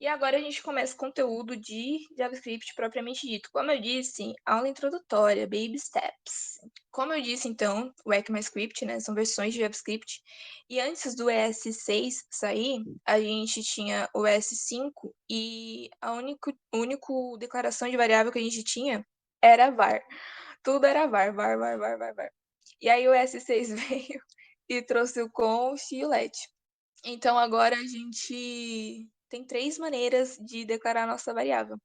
E agora a gente começa o conteúdo de JavaScript propriamente dito. Como eu disse, aula introdutória, baby steps. Como eu disse, então, o ECMAScript, né, são versões de JavaScript. E antes do ES6 sair, a gente tinha o ES5 e a única declaração de variável que a gente tinha era var. Tudo era var. E aí o ES6 veio e trouxe o const e o let. Então agora a gente tem 3 maneiras de declarar a nossa variável.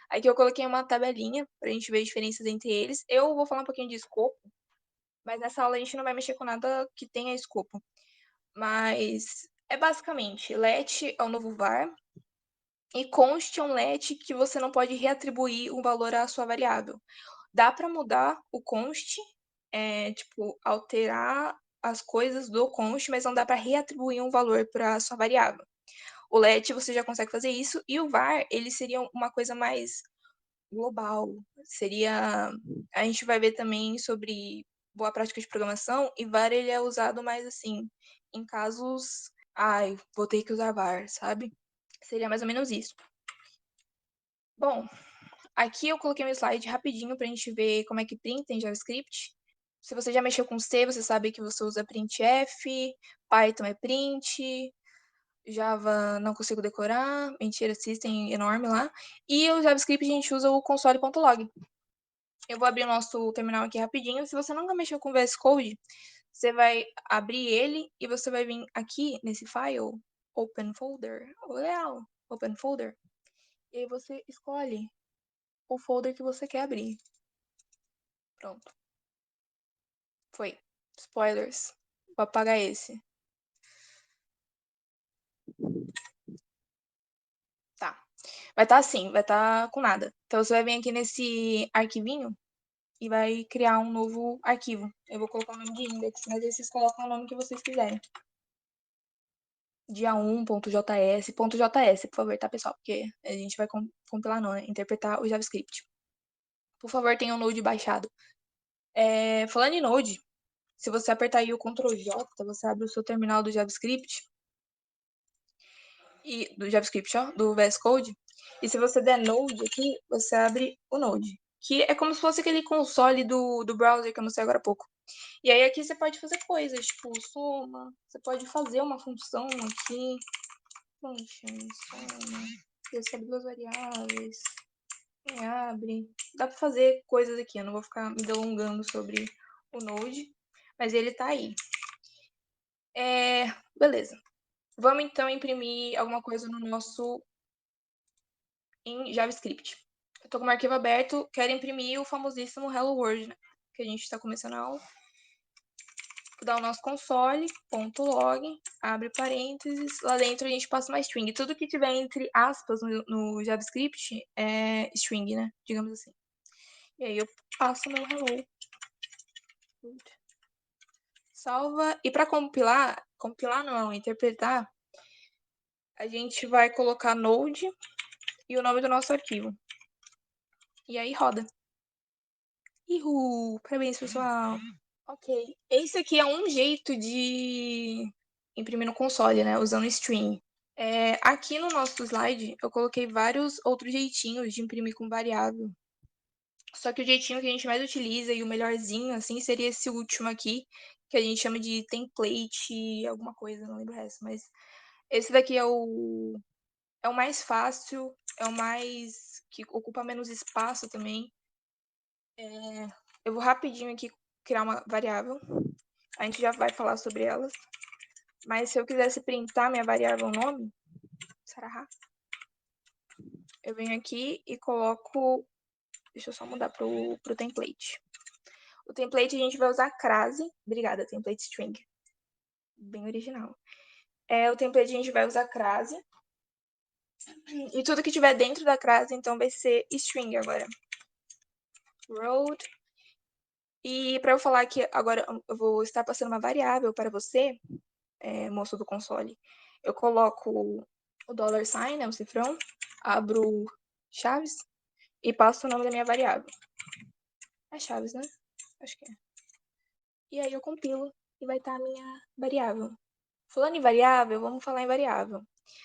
Aqui eu coloquei uma tabelinha para a gente ver as diferenças entre eles. Eu vou falar um pouquinho de escopo, mas nessa aula a gente não vai mexer com nada que tenha escopo. Mas é basicamente let é o novo var e const é um let que você não pode reatribuir um valor à sua variável. Dá para mudar o const, tipo, alterar as coisas do const, mas não dá para reatribuir um valor para a sua variável. O let você já consegue fazer isso, e o var, ele seria uma coisa mais global. Seria. A gente vai ver também sobre boa prática de programação, e var ele é usado mais assim, em casos. Ai, vou ter que usar var, sabe? Seria mais ou menos isso. Bom, aqui eu coloquei um slide rapidinho pra gente ver como é que printa em JavaScript. Se você já mexeu com C, você sabe que você usa printf, Python é print, Java não consigo decorar, mentira, system enorme lá. E o JavaScript a gente usa o console.log. Eu vou abrir o nosso terminal aqui rapidinho. Se você nunca mexeu com VS Code, você vai abrir ele e você vai vir aqui nesse file, Open Folder. Legal, Open Folder. E aí você escolhe o folder que você quer abrir. Pronto. Foi. Spoilers. Vou apagar esse. Tá. Vai estar assim, vai estar com nada. Então você vai vir aqui nesse arquivinho e vai criar um novo arquivo. Eu vou colocar o nome de index, mas aí vocês colocam o nome que vocês quiserem. dia1.js.js, por favor, tá, pessoal? Porque a gente vai compilar, não, né? Interpretar o JavaScript. Por favor, tenha o Node baixado. Falando em Node, se você apertar aí o Ctrl J, você abre o seu terminal do JavaScript. E do JavaScript, ó, do VS Code. E se você der Node aqui, você abre o Node. Que é como se fosse aquele console do browser que eu mostrei agora há pouco. E aí aqui você pode fazer coisas, tipo soma, você pode fazer uma função aqui, function, soma, recebe duas variáveis, abre. Dá pra fazer coisas aqui, eu não vou ficar me delongando sobre o Node, mas ele tá aí. Beleza. Vamos então imprimir alguma coisa no nosso em JavaScript. Eu tô com o arquivo aberto, quero imprimir o famosíssimo Hello World, né? Que a gente tá começando a aula. Vou dar o nosso console.log, abre parênteses, lá dentro a gente passa uma string. Tudo que tiver entre aspas no JavaScript é string, né? Digamos assim. E aí eu passo meu hello. Salva. E para compilar não, interpretar, a gente vai colocar node e o nome do nosso arquivo. E aí roda. Uhul! Parabéns, pessoal! Ok. Esse aqui é um jeito de imprimir no console, né? Usando string. Aqui no nosso slide, eu coloquei vários outros jeitinhos de imprimir com variável. Só que o jeitinho que a gente mais utiliza e o melhorzinho, assim, seria esse último aqui, que a gente chama de template, alguma coisa, não lembro o resto. Mas esse daqui é o mais fácil, é o mais que ocupa menos espaço também. Eu vou rapidinho aqui criar uma variável. A gente já vai falar sobre elas. Mas se eu quisesse printar minha variável nome, sarahá, eu venho aqui e coloco. Deixa eu só mudar pro template. O template a gente vai usar crase. Obrigada, template string. Bem original. O template a gente vai usar crase. E tudo que tiver dentro da crase, então, vai ser string agora. Road. E para eu falar que agora eu vou estar passando uma variável para você, moço do console, eu coloco o $, né, o cifrão, abro chaves e passo o nome da minha variável. É chaves, né? Acho que é. E aí eu compilo e vai estar a minha variável. Falando em variável, vamos falar em variável.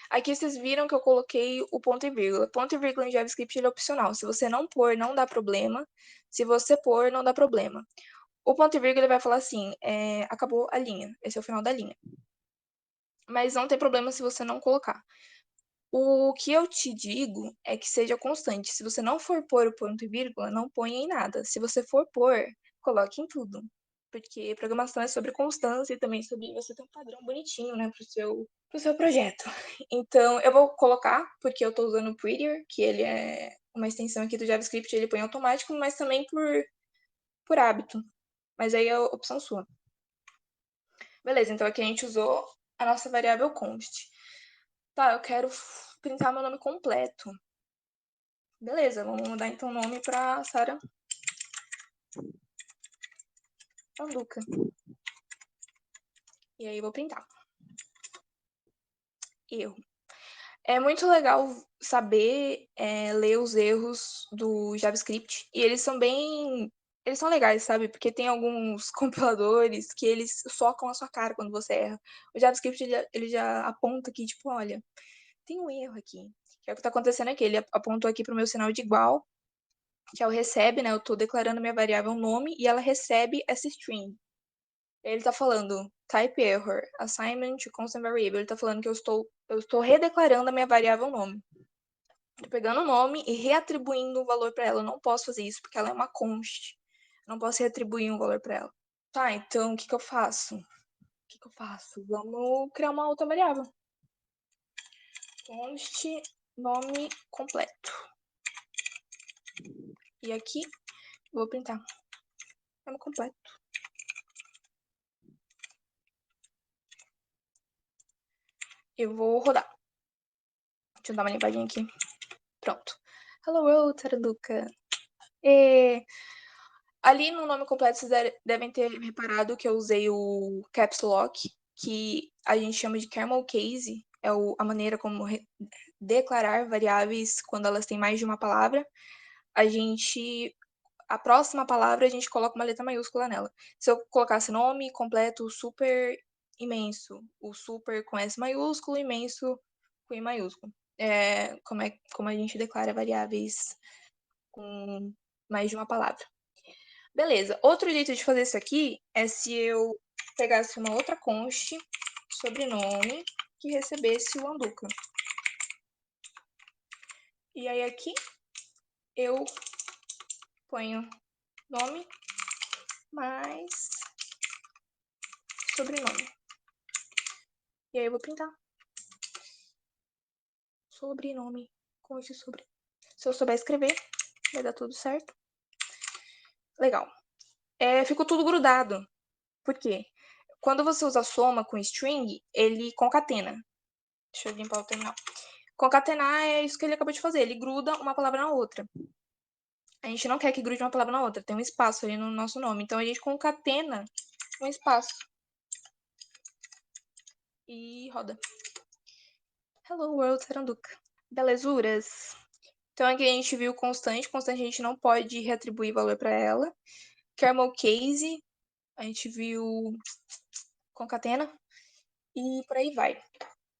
Aqui vocês viram que eu coloquei o ponto e vírgula. Ponto e vírgula em JavaScript ele é opcional. Se você não pôr, não dá problema. Se você pôr, não dá problema. O ponto e vírgula ele vai falar assim, acabou a linha. Esse é o final da linha. Mas não tem problema se você não colocar. O que eu te digo é que seja constante. Se você não for pôr o ponto e vírgula, não ponha em nada. Se você for pôr, coloque em tudo. Porque programação é sobre constância e também sobre você ter um padrão bonitinho, né, pro seu projeto. Então, eu vou colocar, porque eu tô usando o Prettier, que ele é uma extensão aqui do JavaScript, ele põe automático, mas também por hábito. Mas aí é opção sua. Beleza, então aqui a gente usou a nossa variável const. Tá, eu quero printar meu nome completo. Beleza, vamos mudar então o nome pra Sara Anduca. E aí eu vou printar. Erro. É muito legal saber ler os erros do JavaScript. E eles são bem. Eles são legais, sabe? Porque tem alguns compiladores que eles socam a sua cara quando você erra. O JavaScript ele já aponta aqui, tipo, olha, tem um erro aqui. Que é o que tá acontecendo aqui. Ele apontou aqui pro meu sinal de igual, que é o recebe, né? Eu tô declarando minha variável nome e ela recebe essa string. Ele tá falando type error, assignment to constant variable. Ele tá falando que eu estou redeclarando a minha variável nome. Tô pegando o nome e reatribuindo um valor para ela. Eu não posso fazer isso porque ela é uma const. Eu não posso reatribuir um valor para ela. Tá, então o que eu faço? Vamos criar uma outra variável. Const nome completo. E aqui vou printar nome completo. Eu vou rodar. Deixa eu dar uma limpadinha aqui. Pronto. Hello world, Taranduca. Ali no nome completo vocês devem ter reparado que eu usei o caps lock, que a gente chama de camel case, é a maneira como declarar variáveis quando elas têm mais de uma palavra. A próxima palavra a gente coloca uma letra maiúscula nela. Se eu colocasse nome completo super imenso, o super com S maiúsculo, imenso com I maiúsculo. Como a gente declara variáveis com mais de uma palavra. Beleza. Outro jeito de fazer isso aqui é se eu pegasse uma outra const, sobrenome, que recebesse o Anduca. E aí aqui eu ponho nome mais sobrenome. E aí eu vou printar. Sobrenome. Const sobre. Se eu souber escrever, vai dar tudo certo. Legal. Ficou tudo grudado. Por quê? Quando você usa soma com string, ele concatena. Deixa eu limpar o terminal. Concatenar é isso que ele acabou de fazer. Ele gruda uma palavra na outra. A gente não quer que grude uma palavra na outra. Tem um espaço ali no nosso nome. Então, a gente concatena um espaço. E roda. Hello, world, Taranduca. Belezuras. Então, aqui a gente viu constante. Constante a gente não pode reatribuir valor para ela. Camel case. A gente viu concatena. E por aí vai.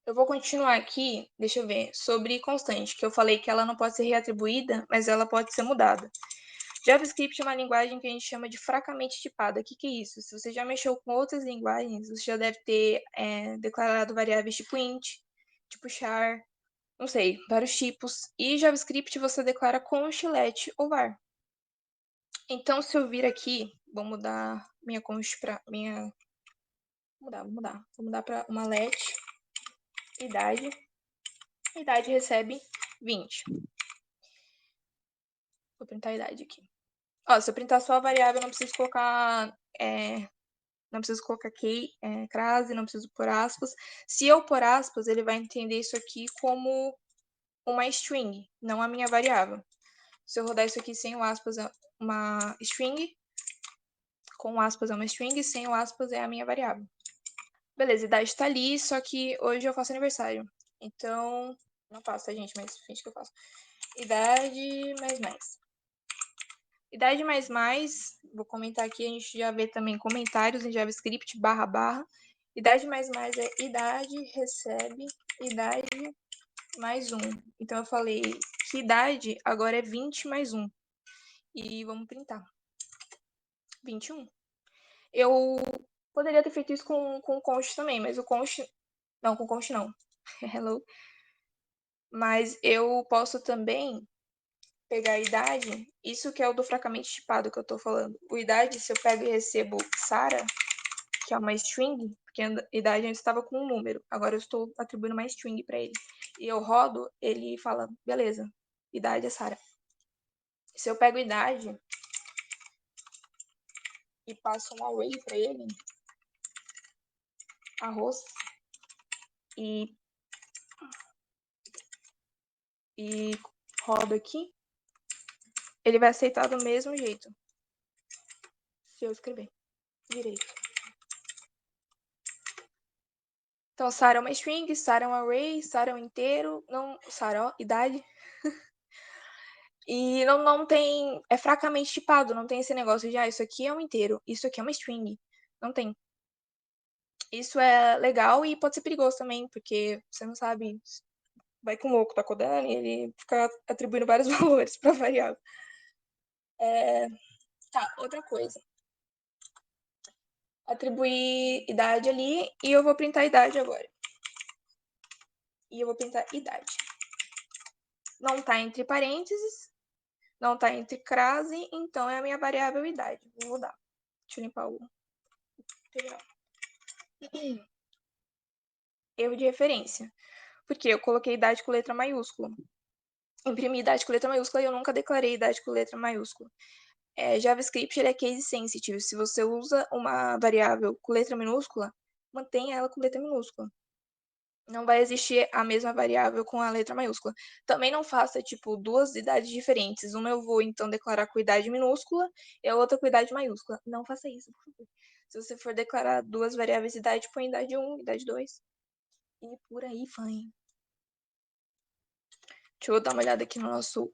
Eu vou continuar aqui, deixa eu ver, sobre constante, que eu falei que ela não pode ser reatribuída, mas ela pode ser mudada. JavaScript é uma linguagem que a gente chama de fracamente tipada. O que é isso? Se você já mexeu com outras linguagens, você já deve ter declarado variáveis tipo int, tipo char, não sei, vários tipos. E JavaScript você declara const, let ou var. Então, se eu vir aqui, vou mudar minha const para minha... Vou mudar para uma let, idade. Idade recebe 20. Vou printar a idade aqui. Ó, se eu printar só a variável, não preciso colocar key, crase, não preciso pôr aspas. Se eu pôr aspas, ele vai entender isso aqui como uma string, não a minha variável. Se eu rodar isso aqui sem o aspas, é uma string. Com aspas é uma string, sem o aspas é a minha variável. Beleza, idade tá ali, só que hoje eu faço aniversário. Então, não faço, tá, gente? Mas finge que eu faço. Idade mais. Idade mais, vou comentar aqui, a gente já vê também comentários em JavaScript, //. idade mais é idade recebe idade mais 1. Então eu falei que idade agora é 20 mais 1. E vamos printar. 21. Eu poderia ter feito isso com o const também, mas o const... Não, com o const não. Hello. Mas eu posso também pegar a idade, isso que é o do fracamente tipado que eu tô falando. O idade, se eu pego e recebo Sara, que é uma string, porque a idade antes estava com um número, agora eu estou atribuindo uma string para ele. E eu rodo, ele fala, beleza, idade é Sara. Se eu pego idade e passo um array para ele, arroz, e rodo aqui, ele vai aceitar do mesmo jeito. Se eu escrever direito. Então, Sara é uma string, Sara é um array, Sara é um inteiro, não, Sara, ó, idade. E não tem, é fracamente tipado, não tem esse negócio de, isso aqui é um inteiro, isso aqui é uma string. Não tem. Isso é legal e pode ser perigoso também, porque você não sabe, vai que um louco tá codando e ele fica atribuindo vários valores pra variável. Tá, outra coisa. Atribuir idade ali e eu vou printar idade agora. E eu vou printar idade. Não tá entre parênteses, não tá entre crase, então é a minha variável idade. Vou mudar. Deixa eu limpar o material. Erro de referência. Porque eu coloquei idade com letra maiúscula. Imprimi idade com letra maiúscula e eu nunca declarei idade com letra maiúscula. JavaScript ele é case sensitive. Se você usa uma variável com letra minúscula, mantenha ela com letra minúscula. Não vai existir a mesma variável com a letra maiúscula. Também não faça, tipo, duas idades diferentes. Uma eu vou, então, declarar com idade minúscula e a outra com idade maiúscula. Não faça isso, por favor. Se você for declarar duas variáveis de idade, põe idade 1, idade 2. E por aí vai. Deixa eu dar uma olhada aqui no nosso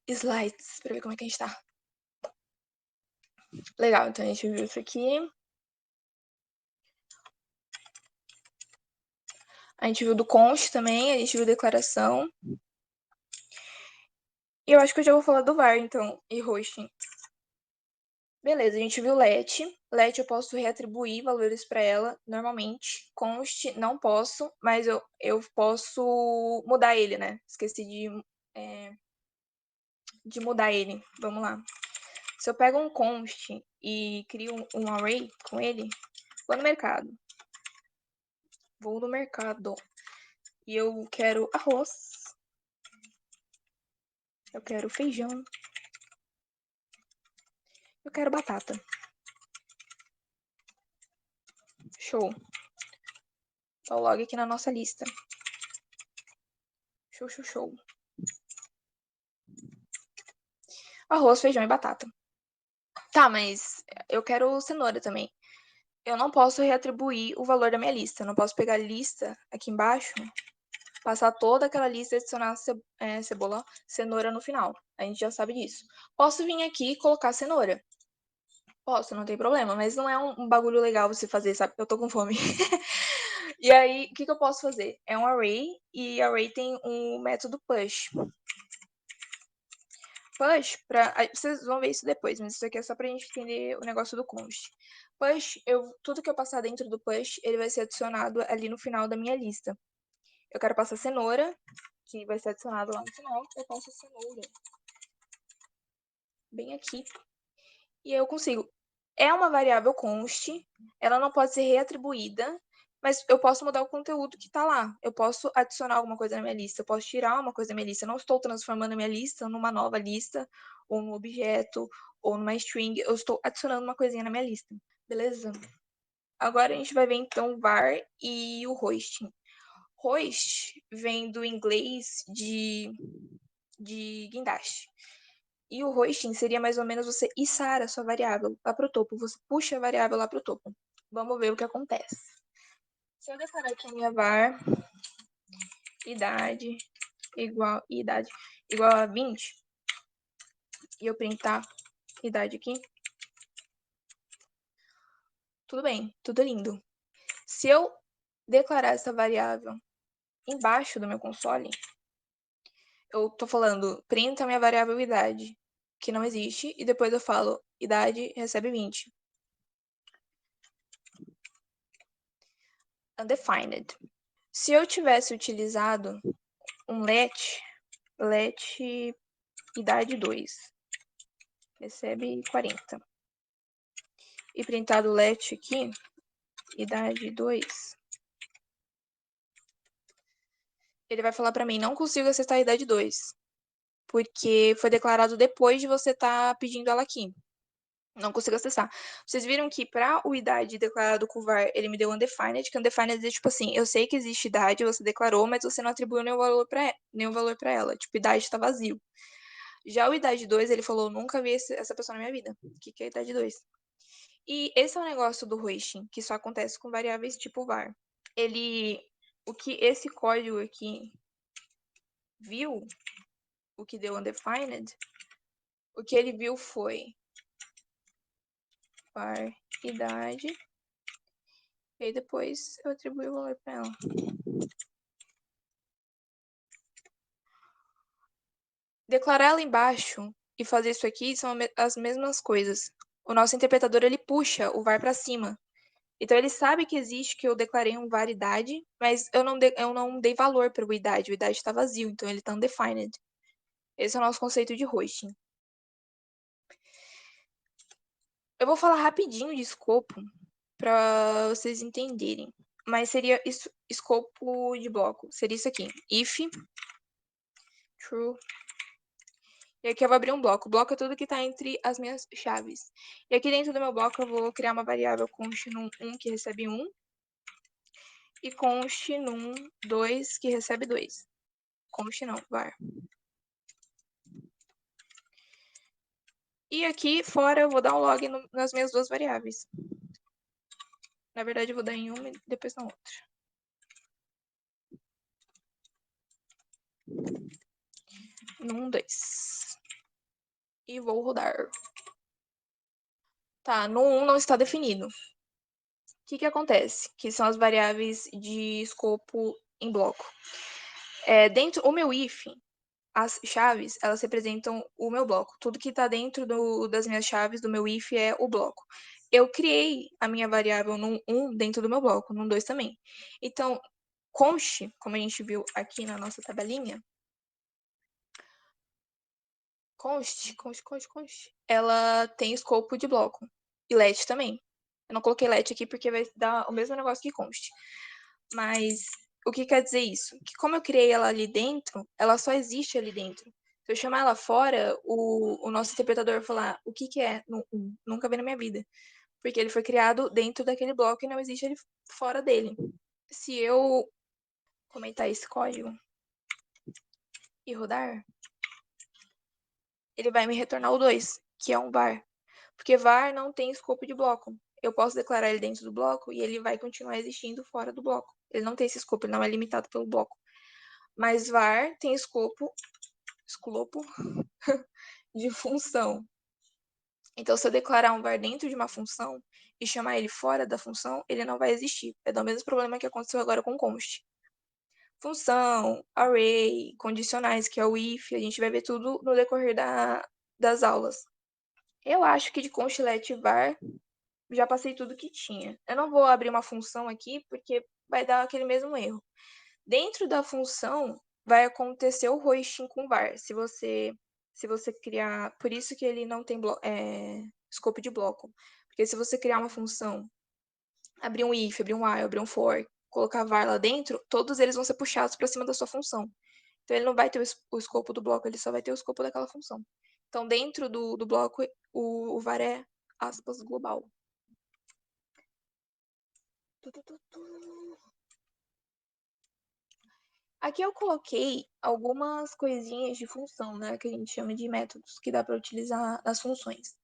slides pra ver como é que a gente tá. Legal, então a gente viu isso aqui. A gente viu do const também, a gente viu declaração. E eu acho que eu já vou falar do var, então, e hosting. Beleza, a gente viu let. Let eu posso reatribuir valores para ela normalmente. Const não posso, mas eu posso mudar ele, né? Esqueci de mudar ele. Vamos lá. Se eu pego um const e crio um array com ele, vou no mercado. Vou no mercado. E eu quero arroz. Eu quero feijão. Eu quero batata. Show. Tá o log aqui na nossa lista. Show, show, show. Arroz, feijão e batata. Tá, mas eu quero cenoura também. Eu não posso reatribuir o valor da minha lista. Eu não posso pegar a lista aqui embaixo, passar toda aquela lista e adicionar cebola, cenoura no final. A gente já sabe disso. Posso vir aqui e colocar cenoura. Posso, não tem problema, mas não é um bagulho legal você fazer, sabe? Eu tô com fome. E aí, o que eu posso fazer? É um array, e array tem um método push. Push, vocês vão ver isso depois, mas isso aqui é só pra gente entender o negócio do const. Push, tudo que eu passar dentro do push, ele vai ser adicionado ali no final da minha lista. Eu quero passar cenoura, que vai ser adicionado lá no final. Eu passo a cenoura bem aqui. E eu consigo. É uma variável const, ela não pode ser reatribuída, mas eu posso mudar o conteúdo que tá lá. Eu posso adicionar alguma coisa na minha lista, eu posso tirar uma coisa da minha lista. Eu não estou transformando a minha lista numa nova lista, ou num objeto, ou numa string. Eu estou adicionando uma coisinha na minha lista. Beleza? Agora a gente vai ver então o var e o hosting. Host vem do inglês de guindaste. E o hosting seria mais ou menos você içar a sua variável lá para o topo. Você puxa a variável lá para o topo. Vamos ver o que acontece. Se eu declarar aqui a minha var idade igual a 20 e eu printar idade aqui, tudo bem, tudo lindo. Se eu declarar essa variável embaixo do meu console, eu tô falando, printa minha variável idade, que não existe, e depois eu falo, idade recebe 20. Undefined. Se eu tivesse utilizado um let idade 2, recebe 40. E printado o let aqui, idade 2, ele vai falar para mim, não consigo acessar a idade 2, porque foi declarado depois de você estar pedindo ela aqui. Não consigo acessar. Vocês viram que para o idade declarado com o var, ele me deu undefined, que undefined é tipo assim, eu sei que existe idade, você declarou, mas você não atribuiu nenhum valor para ela. Tipo, idade está vazio. Já o idade 2, ele falou, nunca vi essa pessoa na minha vida. O que é a idade 2? E esse é o negócio do hoisting, que só acontece com variáveis tipo var. O que esse código aqui viu, o que deu undefined, o que ele viu foi var idade, e aí depois eu atribuí o valor para ela. Declarar ela embaixo e fazer isso aqui são as mesmas coisas. O nosso interpretador, ele puxa o var para cima. Então ele sabe que existe, que eu declarei um var idade, mas eu não dei valor para o idade está vazio, então ele está undefined. Esse é o nosso conceito de hoisting. Eu vou falar rapidinho de escopo para vocês entenderem. Mas seria isso, escopo de bloco. Seria isso aqui. If true. E aqui eu vou abrir um bloco. O bloco é tudo que está entre as minhas chaves. E aqui dentro do meu bloco eu vou criar uma variável const num1 que recebe 1 e const num2 que recebe 2. Const não, var. E aqui fora eu vou dar um log nas minhas duas variáveis. Na verdade eu vou dar em uma e depois na outra. Num2. E vou rodar. Tá, no 1 não está definido. O que acontece? Que são as variáveis de escopo em bloco. Dentro o meu if, as chaves, elas representam o meu bloco. Tudo que está dentro das minhas chaves do meu if é o bloco. Eu criei a minha variável num 1 dentro do meu bloco, num 2 também. Então, const, como a gente viu aqui na nossa tabelinha, const, ela tem escopo de bloco. E let também. Eu não coloquei let aqui porque vai dar o mesmo negócio que const. Mas o que quer dizer isso? Que como eu criei ela ali dentro, ela só existe ali dentro. Se eu chamar ela fora, o nosso interpretador vai falar o que é? Nunca vi na minha vida. Porque ele foi criado dentro daquele bloco e não existe ele fora dele. Se eu comentar esse código e rodar, ele vai me retornar o 2, que é um var. Porque var não tem escopo de bloco. Eu posso declarar ele dentro do bloco e ele vai continuar existindo fora do bloco. Ele não tem esse escopo, ele não é limitado pelo bloco. Mas var tem escopo de função. Então, se eu declarar um var dentro de uma função e chamar ele fora da função, ele não vai existir. É do mesmo problema que aconteceu agora com const. Função, array, condicionais, que é o if, a gente vai ver tudo no decorrer das aulas. Eu acho que de const, let, var, já passei tudo que tinha. Eu não vou abrir uma função aqui, porque vai dar aquele mesmo erro. Dentro da função, vai acontecer o hoisting com var. Se você criar... Por isso que ele não tem escopo de bloco. Porque se você criar uma função, abrir um if, abrir um while, abrir um for, colocar var lá dentro, todos eles vão ser puxados para cima da sua função. Então, ele não vai ter o escopo do bloco, ele só vai ter o escopo daquela função. Então, dentro do bloco, o var é aspas global. Aqui eu coloquei algumas coisinhas de função, né, que a gente chama de métodos, que dá para utilizar nas funções.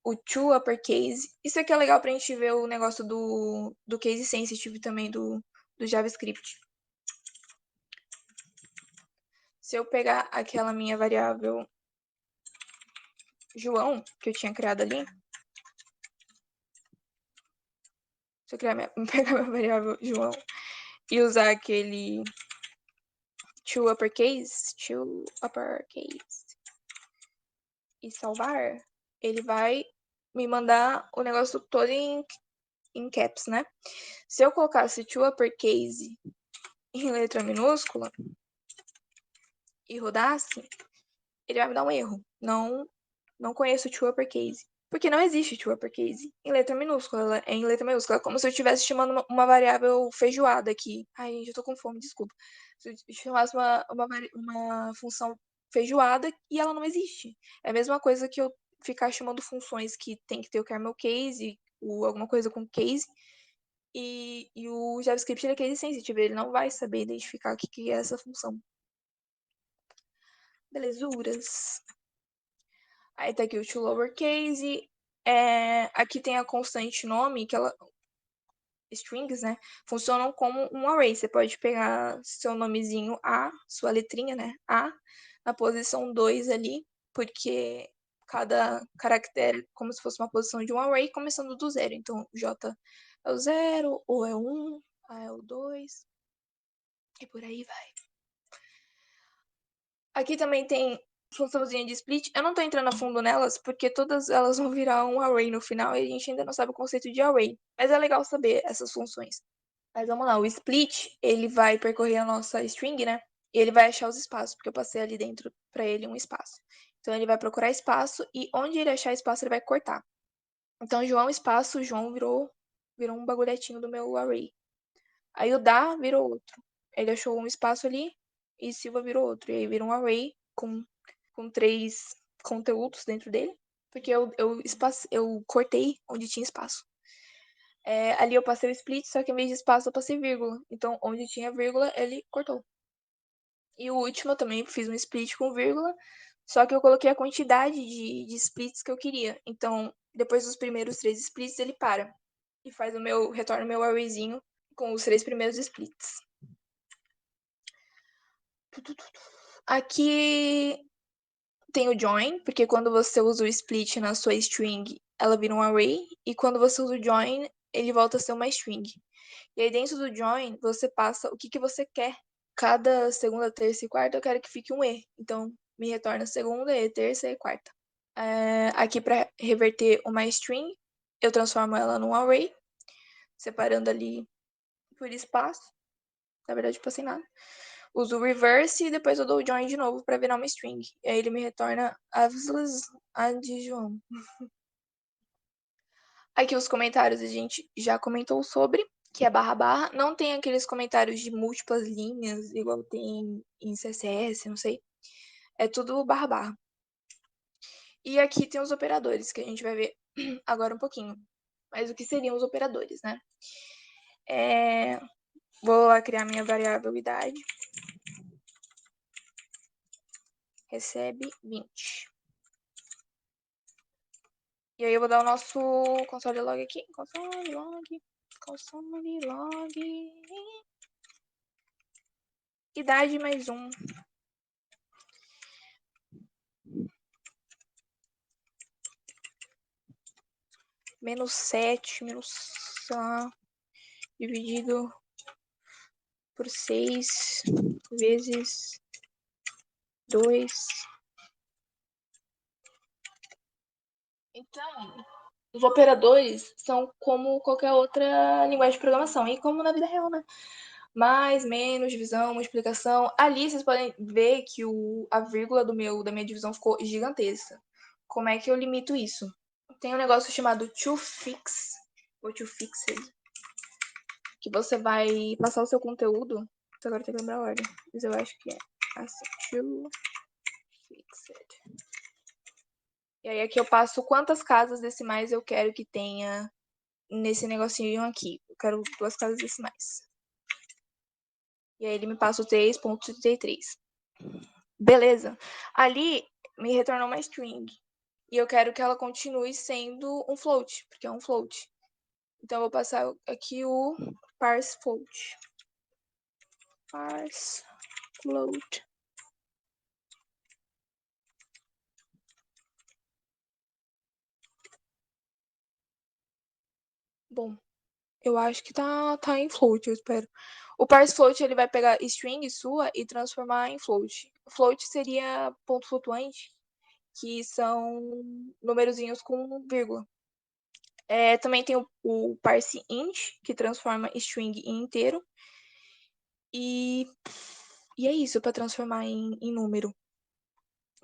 O to uppercase, isso aqui é legal para a gente ver o negócio do case sensitive também do JavaScript. Se eu pegar aquela minha variável João, que eu tinha criado ali, Se eu criar pegar minha variável João e usar aquele to uppercase e salvar, ele vai me mandar o negócio todo em caps, né? Se eu colocasse to uppercase em letra minúscula e rodasse, ele vai me dar um erro. Não conheço to uppercase. Porque não existe to uppercase em letra minúscula. É em letra maiúscula. É como se eu estivesse chamando uma variável feijoada aqui. Ai, gente, eu tô com fome, desculpa. Se eu chamasse uma função feijoada e ela não existe. É a mesma coisa que eu ficar chamando funções que tem que ter o kernel case, ou alguma coisa com case. E o JavaScript ele é case sensitive, ele não vai saber identificar o que é essa função. Belezuras. Aí tá aqui o to lowercase. Aqui tem a constante nome, que ela. Strings, né? Funcionam como um array. Você pode pegar seu nomezinho A, sua letrinha, né? A, na posição 2 ali, porque cada caractere é como se fosse uma posição de um array, começando do zero. Então, J é o 0, O é o 1, A é o 2, e por aí vai. Aqui também tem funçãozinha de split. Eu não tô entrando a fundo nelas, porque todas elas vão virar um array no final e a gente ainda não sabe o conceito de array. Mas é legal saber essas funções. Mas vamos lá, o split, ele vai percorrer a nossa string, né? E ele vai achar os espaços, porque eu passei ali dentro para ele um espaço. Então ele vai procurar espaço e onde ele achar espaço, ele vai cortar. Então João espaço, João virou um bagulhetinho do meu array. Aí o dá virou outro. Ele achou um espaço ali e Silva virou outro. E aí vira um array com 3 conteúdos dentro dele, porque eu cortei onde tinha espaço. Ali eu passei o split, só que em vez de espaço eu passei vírgula. Então, onde tinha vírgula, ele cortou. E o último eu também fiz um split com vírgula, só que eu coloquei a quantidade de splits que eu queria. Então, depois dos primeiros 3 splits, ele para. E retorna o meu arrayzinho com os 3 primeiros splits. Aqui tem o join, porque quando você usa o split na sua string, ela vira um array, e quando você usa o join, ele volta a ser uma string. E aí dentro do join, você passa o que você quer. Cada segunda, terça e quarta, eu quero que fique um E. Então, me retorna segunda, E, terça e quarta. Aqui para reverter uma string, eu transformo ela num array, separando ali por espaço. Na verdade, não passei nada. Uso o reverse e depois eu dou o join de novo para virar uma string. E aí ele me retorna Avslas de João. Aqui os comentários a gente já comentou sobre, que é barra barra. Não tem aqueles comentários de múltiplas linhas, igual tem em CSS, não sei. É tudo barra barra. E aqui tem os operadores, que a gente vai ver agora um pouquinho. Mas o que seriam os operadores, né? Vou lá criar minha variável idade. Recebe 20. E aí eu vou dar o nosso console log aqui. Console log. Idade mais 1. Menos 7, dividido por 6 vezes 2. Então, os operadores são como qualquer outra linguagem de programação, e como na vida real, né? Mais, menos, divisão, multiplicação. Ali vocês podem ver que a vírgula da minha divisão ficou gigantesca. Como é que eu limito isso? Tem um negócio chamado toFix, ou toFixed, que você vai passar o seu conteúdo. Agora tem que lembrar a ordem, mas eu acho que é assim, toFixed. E aí aqui eu passo quantas casas decimais eu quero que tenha nesse negocinho aqui. Eu quero 2 casas decimais. E aí ele me passa o 3.33. Beleza. Ali me retornou uma string. E eu quero que ela continue sendo um float, porque é um float. Então eu vou passar aqui o parse float. Parse float. Bom, Eu acho que tá em float, eu espero. O parse float, ele vai pegar string sua e transformar em float. Float seria ponto flutuante, que são numerozinhos com vírgula. Também tem o parse int, que transforma string em inteiro. E é isso, para transformar em número.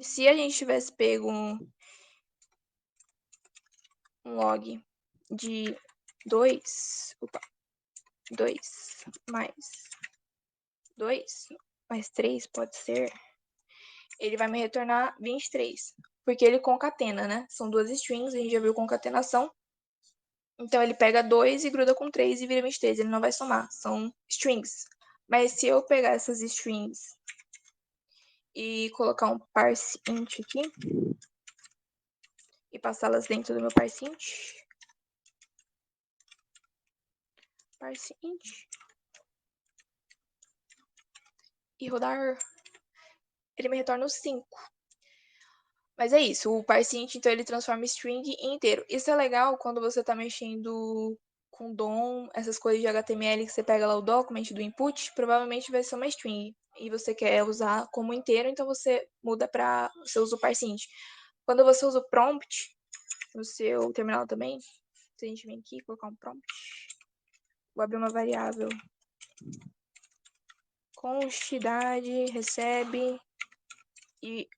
Se a gente tivesse pego um log de 2 mais 2 mais 3 pode ser, ele vai me retornar 23, porque ele concatena, né? São duas strings, a gente já viu concatenação. Então ele pega 2 e gruda com 3 e vira 23, ele não vai somar, são strings. Mas se eu pegar essas strings e colocar um parse int aqui e passá-las dentro do meu parse int, e rodar, ele me retorna o 5. Mas é isso, o parse int, então, ele transforma string em inteiro. Isso é legal quando você tá mexendo com DOM, essas coisas de HTML que você pega lá o document do input, provavelmente vai ser uma string. E você quer usar como inteiro, então você muda para, você usa o parse int. Quando você usa o prompt no seu terminal também, se a gente vem aqui colocar um prompt, vou abrir uma variável constidade, recebe e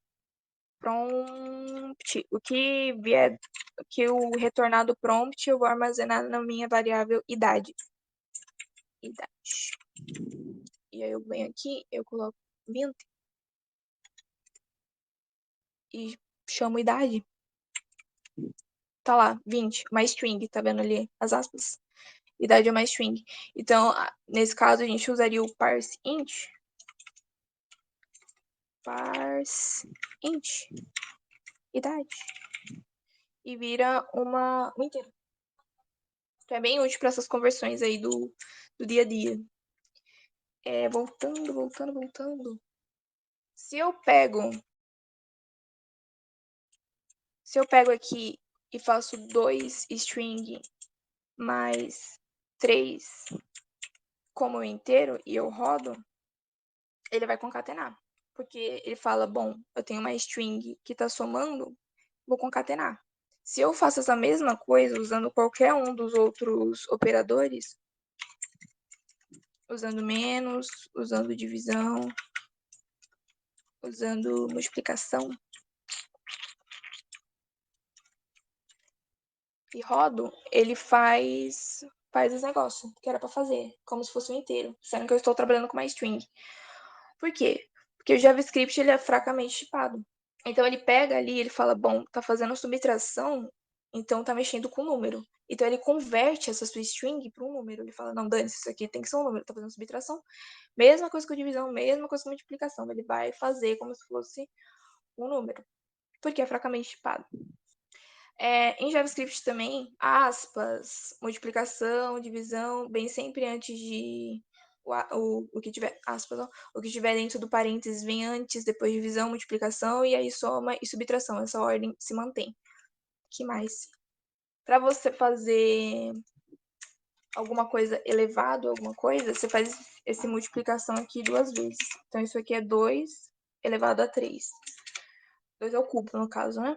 prompt. O que vier, que o retornar do prompt, eu vou armazenar na minha variável idade. E aí eu venho aqui, eu coloco 20 e chamo idade. Tá lá, 20, mais string, tá vendo ali as aspas? Idade é mais string. Então, nesse caso, a gente usaria o parse int. Idade. E vira um inteiro. Que é bem útil para essas conversões aí do dia a dia. Voltando. Se eu pego aqui e faço 2 string mais 3 como inteiro e eu rodo, ele vai concatenar. Porque ele fala, bom, eu tenho uma string que tá somando, vou concatenar. Se eu faço essa mesma coisa usando qualquer um dos outros operadores, usando menos, usando divisão, usando multiplicação, e rodo, ele faz os negócios que era para fazer, como se fosse um inteiro, sendo que eu estou trabalhando com uma string. Por quê? Porque o JavaScript ele é fracamente tipado. Então ele pega ali, ele fala, bom, tá fazendo subtração, então tá mexendo com o número. Então ele converte essa sua string para um número. Ele fala, não, dane-se, isso aqui tem que ser um número, tá fazendo subtração. Mesma coisa com divisão, mesma coisa com multiplicação. Ele vai fazer como se fosse um número, porque é fracamente tipado. Em JavaScript também, aspas, multiplicação, divisão, bem sempre antes de o que tiver, aspas, não, o que tiver dentro do parênteses vem antes, depois divisão, multiplicação, e aí soma e subtração. Essa ordem se mantém. Que mais? Para você fazer alguma coisa elevado, alguma coisa, você faz essa multiplicação aqui 2 vezes. Então, isso aqui é 2 elevado a 3. 2 ao cubo, no caso, né?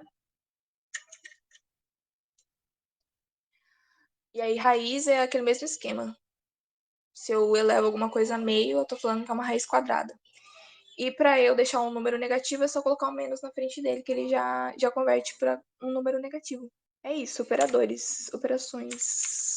E aí, raiz é aquele mesmo esquema. Se eu elevo alguma coisa a meio, eu tô falando que é uma raiz quadrada. E para eu deixar um número negativo, é só colocar um menos na frente dele, que ele já converte para um número negativo. É isso, operadores, operações.